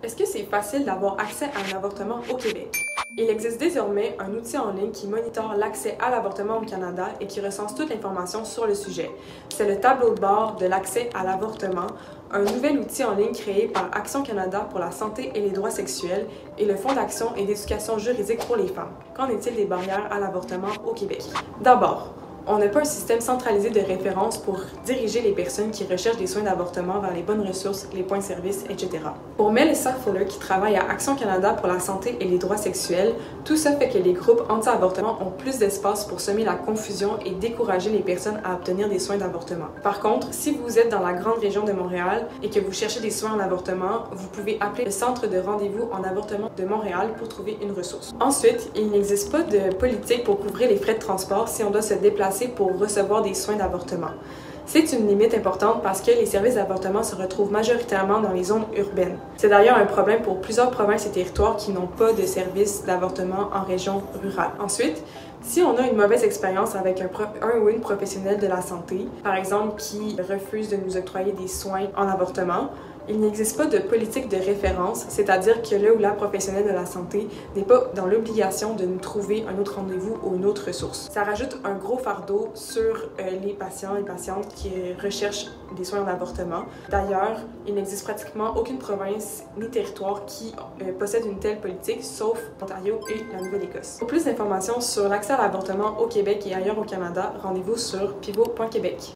Est-ce que c'est facile d'avoir accès à un avortement au Québec? Il existe désormais un outil en ligne qui monitore l'accès à l'avortement au Canada et qui recense toute l'information sur le sujet. C'est le tableau de bord de l'accès à l'avortement, un nouvel outil en ligne créé par Action Canada pour la santé et les droits sexuels et le Fonds d'action et d'éducation juridique pour les femmes. Qu'en est-il des barrières à l'avortement au Québec? D'abord, on n'a pas un système centralisé de référence pour diriger les personnes qui recherchent des soins d'avortement vers les bonnes ressources, les points de service, etc. Pour Melissa Fuller, qui travaille à Action Canada pour la santé et les droits sexuels, tout ça fait que les groupes anti-avortement ont plus d'espace pour semer la confusion et décourager les personnes à obtenir des soins d'avortement. Par contre, si vous êtes dans la grande région de Montréal et que vous cherchez des soins en avortement, vous pouvez appeler le Centre de rendez-vous en avortement de Montréal pour trouver une ressource. Ensuite, il n'existe pas de politique pour couvrir les frais de transport si on doit se déplacer pour recevoir des soins d'avortement. C'est une limite importante parce que les services d'avortement se retrouvent majoritairement dans les zones urbaines. C'est d'ailleurs un problème pour plusieurs provinces et territoires qui n'ont pas de services d'avortement en région rurale. Ensuite, si on a une mauvaise expérience avec un ou une professionnelle de la santé, par exemple qui refuse de nous octroyer des soins en avortement, il n'existe pas de politique de référence, c'est-à-dire que le ou la professionnelle de la santé n'est pas dans l'obligation de nous trouver un autre rendez-vous ou une autre ressource. Ça rajoute un gros fardeau sur les patients et patientes qui recherchent des soins en avortement. D'ailleurs, il n'existe pratiquement aucune province ni territoire qui possède une telle politique, sauf l'Ontario et la Nouvelle-Écosse. Pour plus d'informations sur l'accès à l'avortement au Québec et ailleurs au Canada, rendez-vous sur pivot.québec.